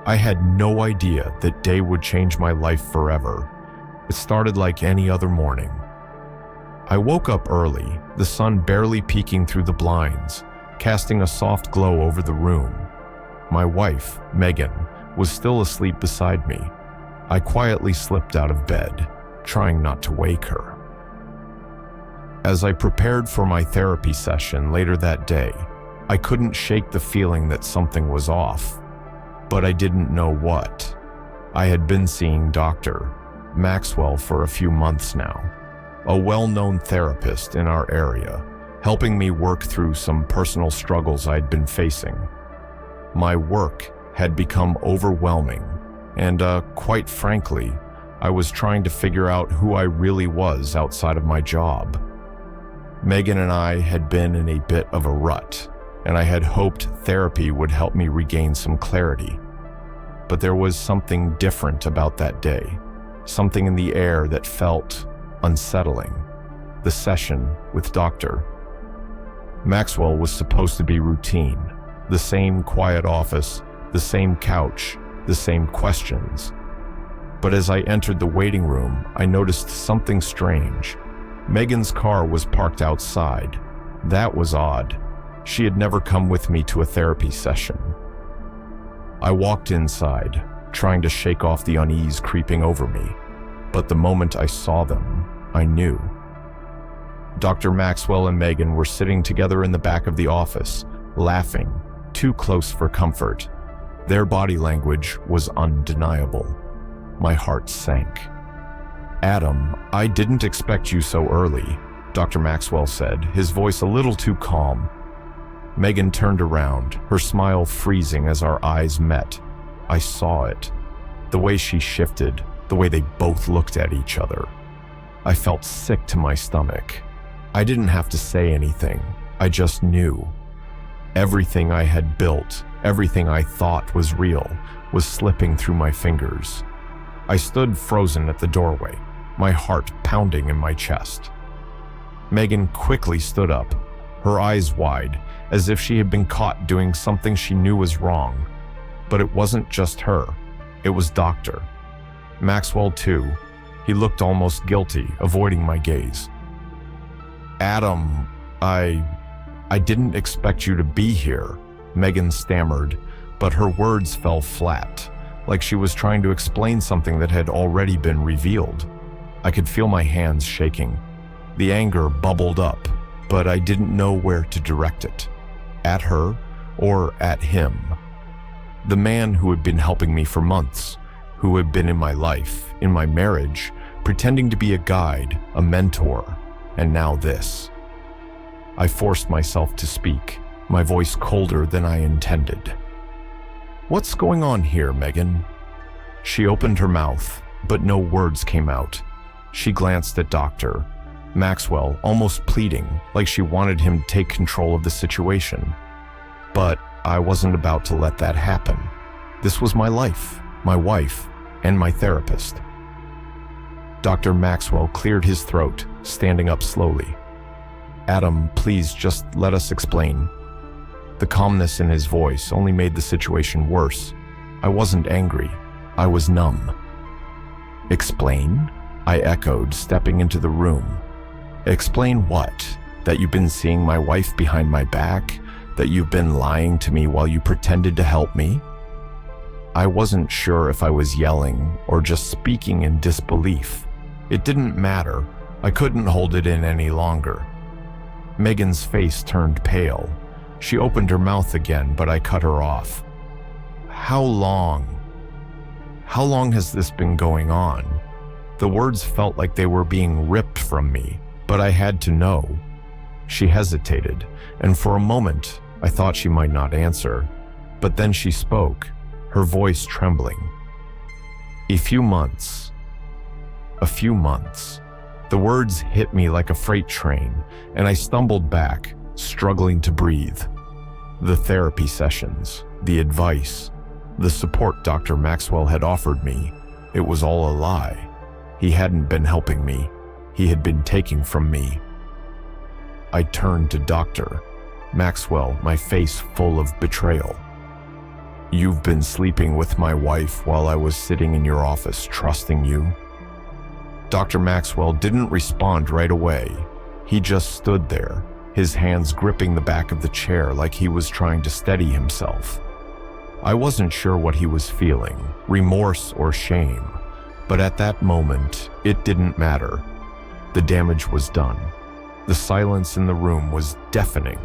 I had no idea that day would change my life forever. It started like any other morning. I woke up early, the sun barely peeking through the blinds, casting a soft glow over the room. My wife, Megan, was still asleep beside me. I quietly slipped out of bed, trying not to wake her. As I prepared for my therapy session later that day, I couldn't shake the feeling that something was off, but I didn't know what. I had been seeing Dr. Maxwell for a few months now, a well-known therapist in our area, helping me work through some personal struggles I'd been facing. My work had become overwhelming, and quite frankly, I was trying to figure out who I really was outside of my job. Megan and I had been in a bit of a rut, and I had hoped therapy would help me regain some clarity. But there was something different about that day, something in the air that felt unsettling. The session with Dr. Maxwell was supposed to be routine, the same quiet office, the same couch, the same questions. But as I entered the waiting room, I noticed something strange. Megan's car was parked outside. That was odd. She had never come with me to a therapy session. I walked inside, trying to shake off the unease creeping over me. But the moment I saw them, I knew. Dr. Maxwell and Megan were sitting together in the back of the office, laughing, too close for comfort. Their body language was undeniable. My heart sank. "Adam, I didn't expect you so early," Dr. Maxwell said, his voice a little too calm. Megan turned around, her smile freezing as our eyes met. I saw it. The way she shifted, the way they both looked at each other. I felt sick to my stomach. I didn't have to say anything. I just knew. Everything I had built, everything I thought was real, was slipping through my fingers. I stood frozen at the doorway, my heart pounding in my chest. Megan quickly stood up, her eyes wide, as if she had been caught doing something she knew was wrong. But it wasn't just her. It was Dr. Maxwell too. He looked almost guilty, avoiding my gaze. "Adam, I didn't expect you to be here," Megan stammered, but her words fell flat, like she was trying to explain something that had already been revealed. I could feel my hands shaking. The anger bubbled up, but I didn't know where to direct it. At her or at him. The man who had been helping me for months, who had been in my life, in my marriage, pretending to be a guide, a mentor, and now this. I forced myself to speak, my voice colder than I intended. "What's going on here, Megan?" She opened her mouth, but no words came out. She glanced at Dr. Maxwell, almost pleading, like she wanted him to take control of the situation. But I wasn't about to let that happen. This was my life, my wife, and my therapist. Dr. Maxwell cleared his throat, standing up slowly. "Adam, please just let us explain." The calmness in his voice only made the situation worse. I wasn't angry. I was numb. "Explain?" I echoed, stepping into the room. "Explain what? That you've been seeing my wife behind my back? That you've been lying to me while you pretended to help me?" I wasn't sure if I was yelling or just speaking in disbelief. It didn't matter. I couldn't hold it in any longer. Megan's face turned pale. She opened her mouth again, but I cut her off. How long has this been going on?" The words felt like they were being ripped from me, but I had to know. She hesitated, and for a moment, I thought she might not answer. But then she spoke, her voice trembling. A few months. The words hit me like a freight train, and I stumbled back, struggling to breathe. The therapy sessions, the advice, the support Dr. Maxwell had offered me, it was all a lie. He hadn't been helping me. He had been taking from me. I turned to Dr. Maxwell, my face full of betrayal. You've been sleeping with my wife while I was sitting in your office trusting you." Dr. Maxwell didn't respond right away. He just stood there, his hands gripping the back of the chair like he was trying to steady himself. I wasn't sure what he was feeling, remorse or shame, but at that moment, it didn't matter. The damage was done. The silence in the room was deafening.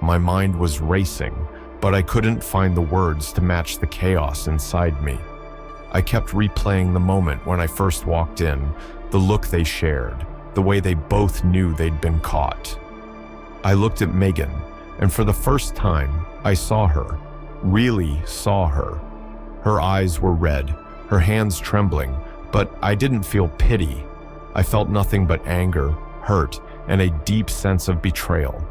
My mind was racing, but I couldn't find the words to match the chaos inside me. I kept replaying the moment when I first walked in, the look they shared, the way they both knew they'd been caught. I looked at Megan, and for the first time, I saw her, really saw her. Her eyes were red, her hands trembling, but I didn't feel pity. I felt nothing but anger, hurt, and a deep sense of betrayal.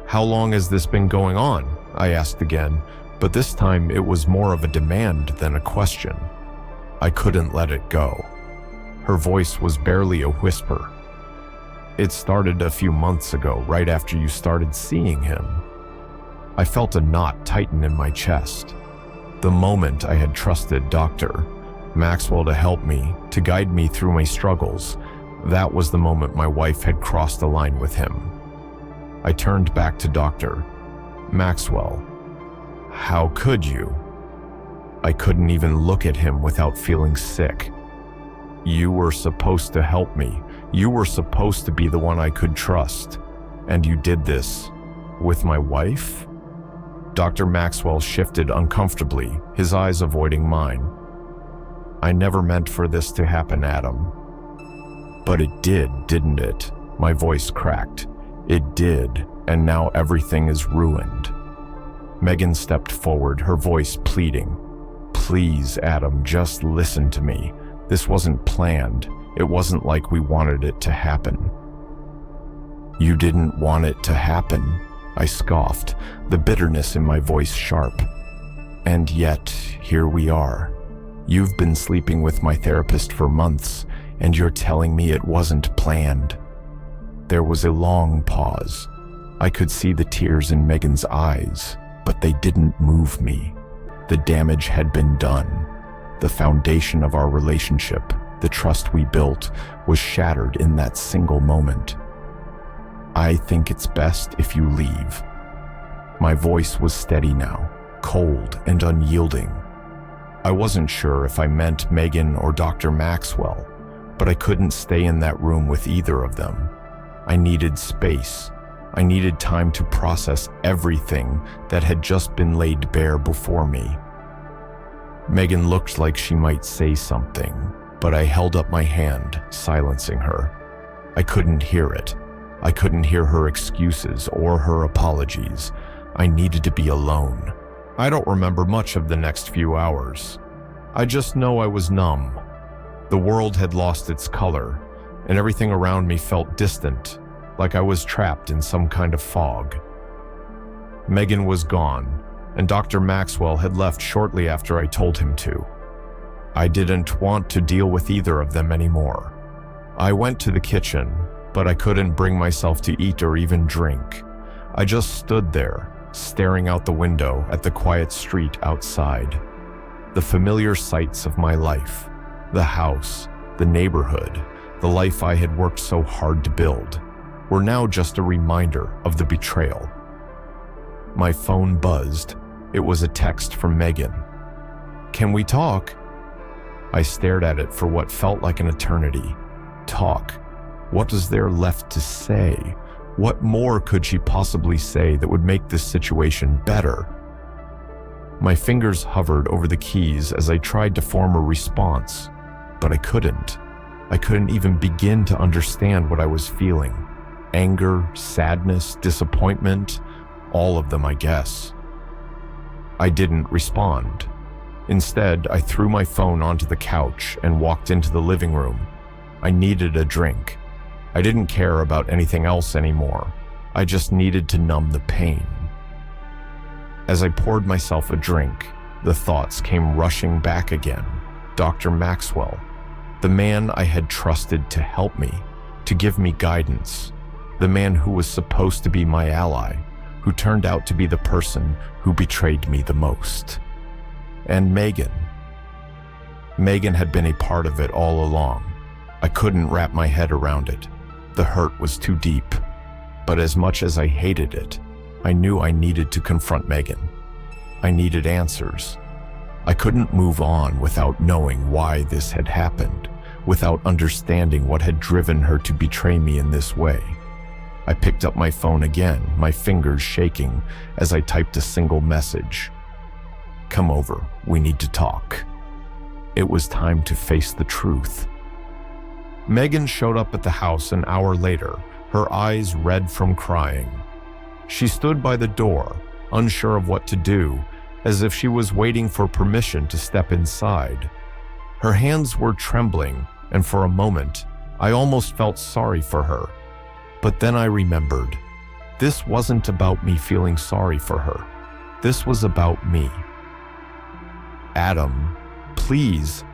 "How long has this been going on?" I asked again, but this time it was more of a demand than a question. I couldn't let it go. Her voice was barely a whisper. "It started a few months ago, right after you started seeing him." I felt a knot tighten in my chest. The moment I had trusted Dr. Maxwell to help me, to guide me through my struggles, that was the moment my wife had crossed a line with him. I turned back to Dr. Maxwell. "How could you?" I couldn't even look at him without feeling sick. "You were supposed to help me. You were supposed to be the one I could trust. And you did this with my wife?" Dr. Maxwell shifted uncomfortably, his eyes avoiding mine. "I never meant for this to happen, Adam." "But it did, didn't it?" My voice cracked. "It did, and now everything is ruined." Megan stepped forward, her voice pleading. "Please, Adam, just listen to me. This wasn't planned. It wasn't like we wanted it to happen." "You didn't want it to happen?" I scoffed, the bitterness in my voice sharp. "And yet, here we are. You've been sleeping with my therapist for months, and you're telling me it wasn't planned." There was a long pause. I could see the tears in Megan's eyes, but they didn't move me. The damage had been done. The foundation of our relationship, the trust we built, was shattered in that single moment. "I think it's best if you leave." My voice was steady now, cold and unyielding. I wasn't sure if I meant Megan or Dr. Maxwell, but I couldn't stay in that room with either of them. I needed space. I needed time to process everything that had just been laid bare before me. Megan looked like she might say something, but I held up my hand, silencing her. I couldn't hear it. I couldn't hear her excuses or her apologies. I needed to be alone. I don't remember much of the next few hours. I just know I was numb. The world had lost its color, and everything around me felt distant, like I was trapped in some kind of fog. Megan was gone, and Dr. Maxwell had left shortly after I told him to. I didn't want to deal with either of them anymore. I went to the kitchen, but I couldn't bring myself to eat or even drink. I just stood there, staring out the window at the quiet street outside. The familiar sights of my life, the house, the neighborhood, the life I had worked so hard to build, were now just a reminder of the betrayal. My phone buzzed. It was a text from Megan. "Can we talk?" I stared at it for what felt like an eternity. Talk? What is there left to say? What more could she possibly say that would make this situation better? My fingers hovered over the keys as I tried to form a response, but I couldn't. I couldn't even begin to understand what I was feeling. Anger, sadness, disappointment, all of them, I guess. I didn't respond. Instead, I threw my phone onto the couch and walked into the living room. I needed a drink. I didn't care about anything else anymore. I just needed to numb the pain. As I poured myself a drink, the thoughts came rushing back again. Dr. Maxwell, the man I had trusted to help me, to give me guidance, the man who was supposed to be my ally, who turned out to be the person who betrayed me the most. And Megan. Megan had been a part of it all along. I couldn't wrap my head around it. The hurt was too deep. But as much as I hated it, I knew I needed to confront Megan. I needed answers. I couldn't move on without knowing why this had happened, without understanding what had driven her to betray me in this way. I picked up my phone again, my fingers shaking as I typed a single message. "Come over, we need to talk." It was time to face the truth. Megan showed up at the house an hour later, her eyes red from crying. She stood by the door, unsure of what to do, as if she was waiting for permission to step inside. Her hands were trembling, and for a moment, I almost felt sorry for her. But then I remembered, this wasn't about me feeling sorry for her. This was about me. "Adam, please."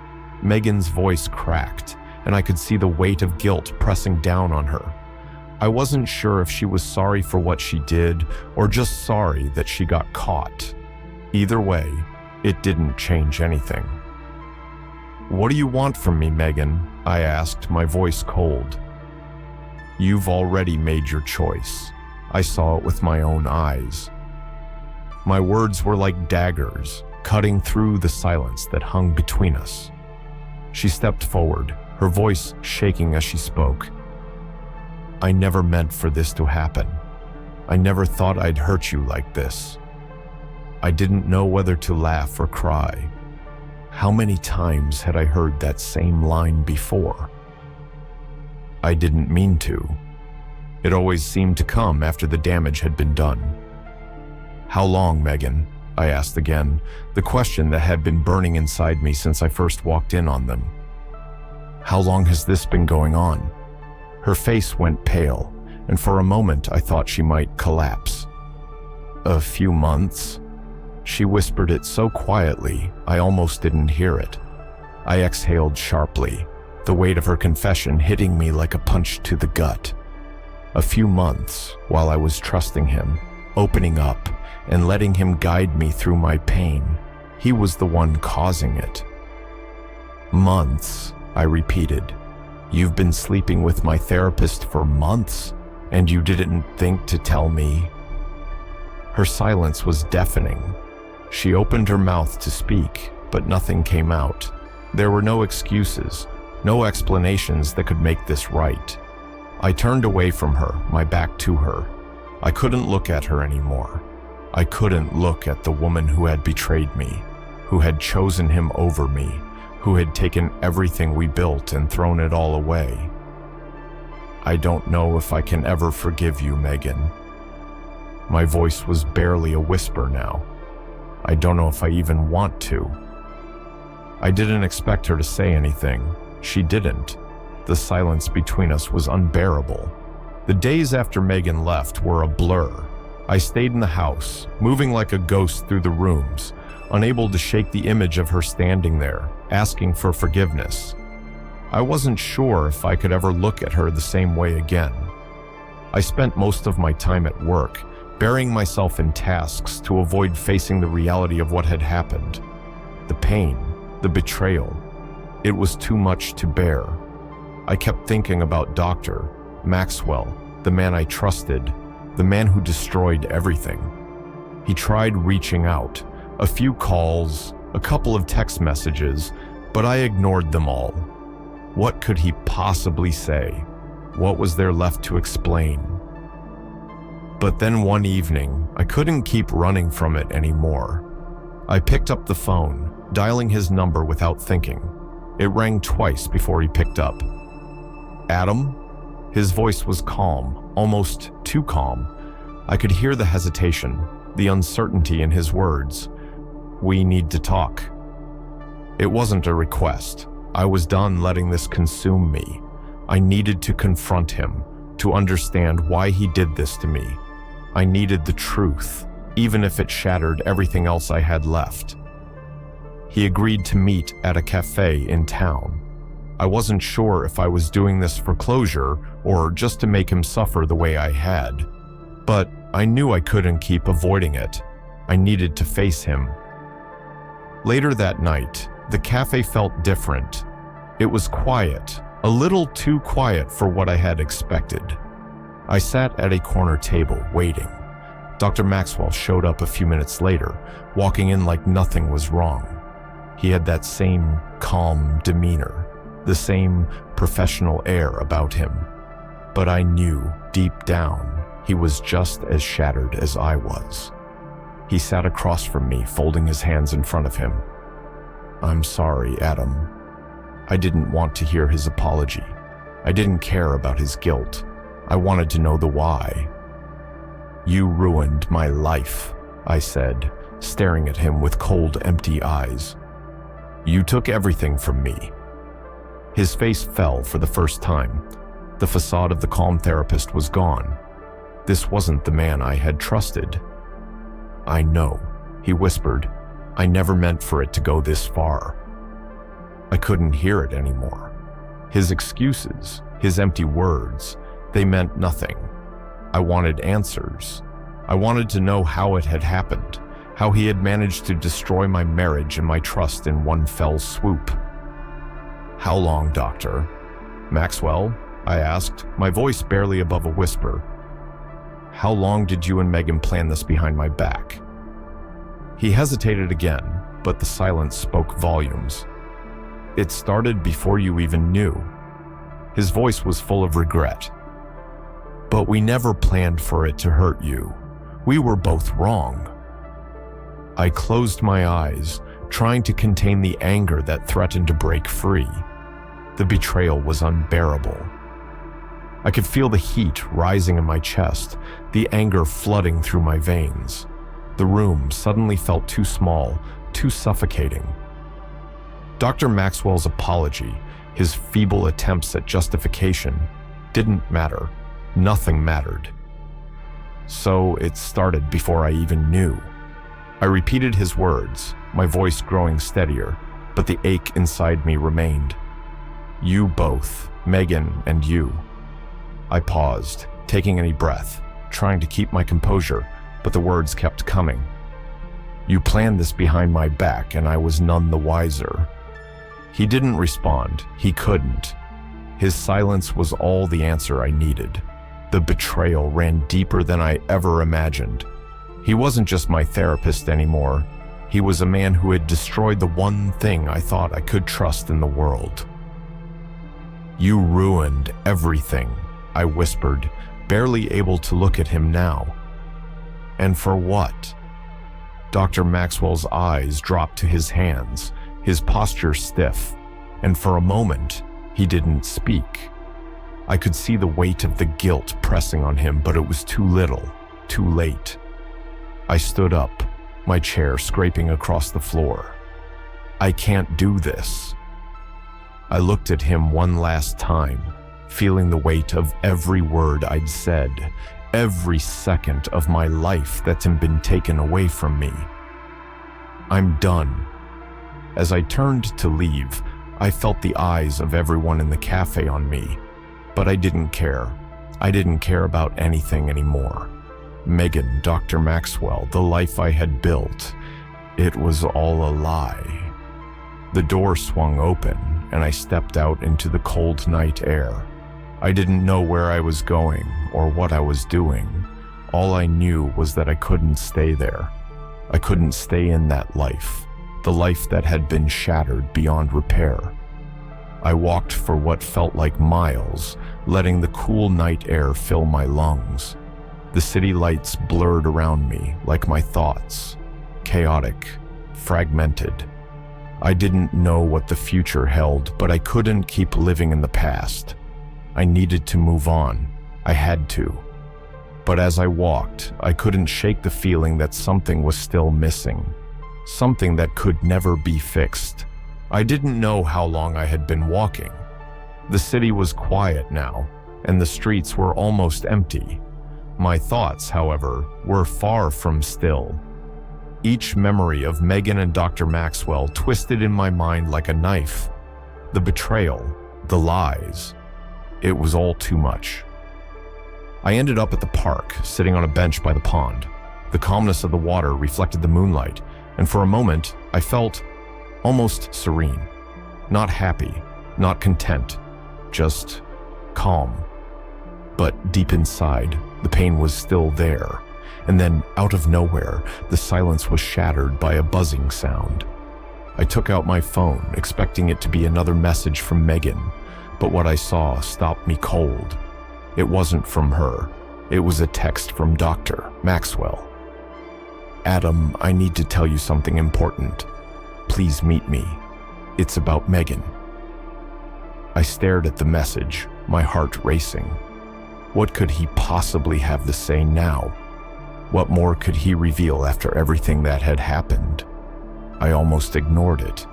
Megan's voice cracked, and I could see the weight of guilt pressing down on her. I wasn't sure if she was sorry for what she did or just sorry that she got caught. Either way, it didn't change anything. "What do you want from me, Megan?" I asked, my voice cold. "You've already made your choice." I saw it with my own eyes. My words were like daggers, cutting through the silence that hung between us. She stepped forward, her voice shaking as she spoke. "I never meant for this to happen. I never thought I'd hurt you like this. I didn't know whether to laugh or cry." How many times had I heard that same line before? I didn't mean to. It always seemed to come after the damage had been done. "How long, Megan?" I asked again, the question that had been burning inside me since I first walked in on them. "How long has this been going on?" Her face went pale, and for a moment I thought she might collapse. "A few months." She whispered it so quietly, I almost didn't hear it. I exhaled sharply, the weight of her confession hitting me like a punch to the gut. A few months, while I was trusting him, opening up, and letting him guide me through my pain. He was the one causing it. "Months," I repeated. "You've been sleeping with my therapist for months, and you didn't think to tell me?" Her silence was deafening. She opened her mouth to speak, but nothing came out. There were no excuses, no explanations that could make this right. I turned away from her, my back to her. I couldn't look at her anymore. I couldn't look at the woman who had betrayed me, who had chosen him over me, who had taken everything we built and thrown it all away. "I don't know if I can ever forgive you, Megan." My voice was barely a whisper now. "I don't know if I even want to." I didn't expect her to say anything. She didn't. The silence between us was unbearable. The days after Megan left were a blur. I stayed in the house, moving like a ghost through the rooms, unable to shake the image of her standing there, asking for forgiveness. I wasn't sure if I could ever look at her the same way again. I spent most of my time at work, burying myself in tasks to avoid facing the reality of what had happened. The pain, the betrayal. It was too much to bear. I kept thinking about Dr. Maxwell, the man I trusted, the man who destroyed everything. He tried reaching out, a few calls, a couple of text messages, but I ignored them all. What could he possibly say? What was there left to explain? But then one evening, I couldn't keep running from it anymore. I picked up the phone, dialing his number without thinking. It rang twice before he picked up. "Adam?" His voice was calm, almost too calm. I could hear the hesitation, the uncertainty in his words. "We need to talk." It wasn't a request. I was done letting this consume me. I needed to confront him, to understand why he did this to me. I needed the truth, even if it shattered everything else I had left. He agreed to meet at a cafe in town. I wasn't sure if I was doing this for closure or just to make him suffer the way I had. But I knew I couldn't keep avoiding it. I needed to face him. Later that night, the cafe felt different. It was quiet, a little too quiet for what I had expected. I sat at a corner table, waiting. Dr. Maxwell showed up a few minutes later, walking in like nothing was wrong. He had that same calm demeanor, the same professional air about him. But I knew, deep down, he was just as shattered as I was. He sat across from me, folding his hands in front of him. "I'm sorry, Adam." I didn't want to hear his apology. I didn't care about his guilt. I wanted to know the why. "You ruined my life," I said, staring at him with cold, empty eyes. "You took everything from me." His face fell for the first time. The facade of the calm therapist was gone. This wasn't the man I had trusted. "I know," he whispered. "I never meant for it to go this far." I couldn't hear it anymore. His excuses, his empty words, they meant nothing. I wanted answers. I wanted to know how it had happened, how he had managed to destroy my marriage and my trust in one fell swoop. "How long, Dr. Maxwell?" I asked, my voice barely above a whisper. "How long did you and Megan plan this behind my back?" He hesitated again, but the silence spoke volumes. "It started before you even knew." His voice was full of regret. "But we never planned for it to hurt you. We were both wrong." I closed my eyes, trying to contain the anger that threatened to break free. The betrayal was unbearable. I could feel the heat rising in my chest, the anger flooding through my veins. The room suddenly felt too small, too suffocating. Dr. Maxwell's apology, his feeble attempts at justification, didn't matter. Nothing mattered. So it started before I even knew. I repeated his words, my voice growing steadier, but the ache inside me remained. "You both, Megan and you." I paused, taking any breath, trying to keep my composure, but the words kept coming. "You planned this behind my back, and I was none the wiser." He didn't respond. He couldn't. His silence was all the answer I needed. The betrayal ran deeper than I ever imagined. He wasn't just my therapist anymore. He was a man who had destroyed the one thing I thought I could trust in the world. "You ruined everything," I whispered, barely able to look at him now. "And for what?" Dr. Maxwell's eyes dropped to his hands, his posture stiff, and for a moment, he didn't speak. I could see the weight of the guilt pressing on him, but it was too little, too late. I stood up, my chair scraping across the floor. "I can't do this." I looked at him one last time, feeling the weight of every word I'd said, every second of my life that's been taken away from me. "I'm done." As I turned to leave, I felt the eyes of everyone in the cafe on me, but I didn't care. I didn't care about anything anymore. Megan, Dr. Maxwell, the life I had built, it was all a lie. The door swung open, and I stepped out into the cold night air. I didn't know where I was going or what I was doing. All I knew was that I couldn't stay there. I couldn't stay in that life, the life that had been shattered beyond repair. I walked for what felt like miles, letting the cool night air fill my lungs. The city lights blurred around me like my thoughts, chaotic, fragmented. I didn't know what the future held, but I couldn't keep living in the past. I needed to move on. I had to. But as I walked, I couldn't shake the feeling that something was still missing. Something that could never be fixed. I didn't know how long I had been walking. The city was quiet now, and the streets were almost empty. My thoughts, however, were far from still. Each memory of Megan and Dr. Maxwell twisted in my mind like a knife. The betrayal, the lies. It was all too much. I ended up at the park, sitting on a bench by the pond. The calmness of the water reflected the moonlight, and for a moment, I felt almost serene. Not happy, not content, just calm. But deep inside, the pain was still there. And then, out of nowhere, the silence was shattered by a buzzing sound. I took out my phone, expecting it to be another message from Megan, but what I saw stopped me cold. It wasn't from her. It was a text from Dr. Maxwell. "Adam, I need to tell you something important. Please meet me. It's about Megan." I stared at the message, my heart racing. What could he possibly have to say now? What more could he reveal after everything that had happened? I almost ignored it,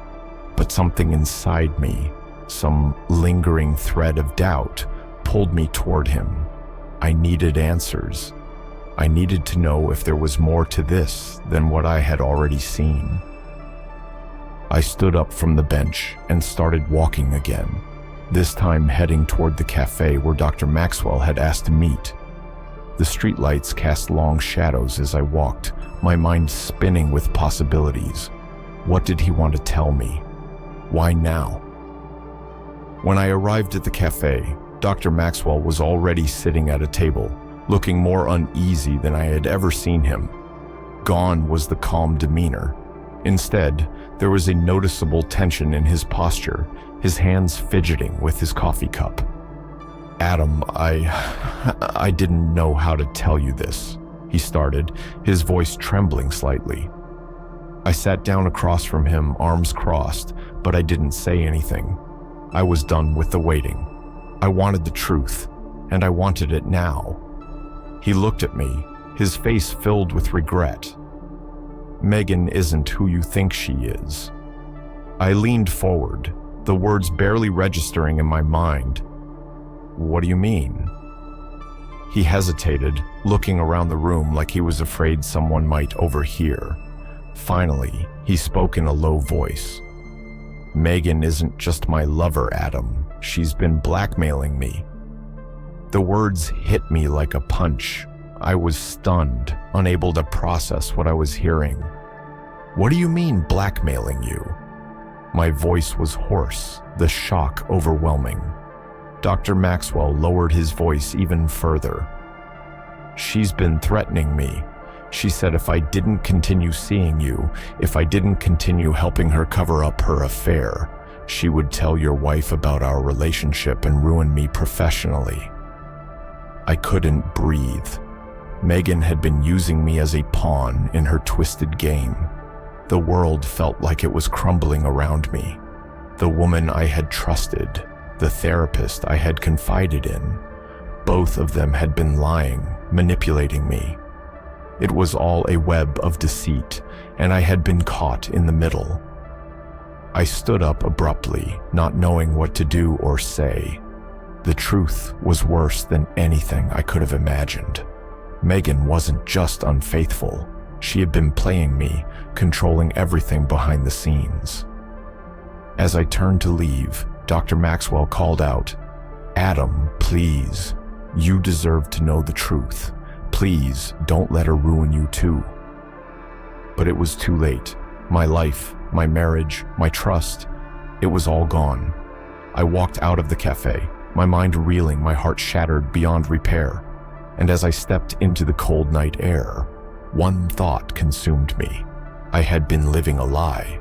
but something inside me, some lingering thread of doubt, pulled me toward him. I needed answers. I needed to know if there was more to this than what I had already seen. I stood up from the bench and started walking again, this time heading toward the cafe where Dr. Maxwell had asked to meet. The streetlights cast long shadows as I walked, my mind spinning with possibilities. What did he want to tell me? Why now? When I arrived at the cafe, Dr. Maxwell was already sitting at a table, looking more uneasy than I had ever seen him. Gone was the calm demeanor. Instead, there was a noticeable tension in his posture, his hands fidgeting with his coffee cup. "Adam, I didn't know how to tell you this," he started, his voice trembling slightly. I sat down across from him, arms crossed, but I didn't say anything. I was done with the waiting. I wanted the truth, and I wanted it now. He looked at me, his face filled with regret. "Megan isn't who you think she is." I leaned forward, the words barely registering in my mind. "What do you mean?" He hesitated, looking around the room like he was afraid someone might overhear. Finally, he spoke in a low voice. "Megan isn't just my lover, Adam. She's been blackmailing me." The words hit me like a punch. I was stunned, unable to process what I was hearing. "What do you mean, blackmailing you?" My voice was hoarse, the shock overwhelming. Dr. Maxwell lowered his voice even further. "She's been threatening me. She said if I didn't continue seeing you, if I didn't continue helping her cover up her affair, she would tell your wife about our relationship and ruin me professionally." I couldn't breathe. Megan had been using me as a pawn in her twisted game. The world felt like it was crumbling around me. The woman I had trusted, the therapist I had confided in, both of them had been lying, manipulating me. It was all a web of deceit, and I had been caught in the middle. I stood up abruptly, not knowing what to do or say. The truth was worse than anything I could have imagined. Megan wasn't just unfaithful. She had been playing me, controlling everything behind the scenes. As I turned to leave, Dr. Maxwell called out, "Adam, please. You deserve to know the truth. Please, don't let her ruin you too." But it was too late. My life, my marriage, my trust, it was all gone. I walked out of the cafe, my mind reeling, my heart shattered beyond repair. And as I stepped into the cold night air, one thought consumed me. I had been living a lie.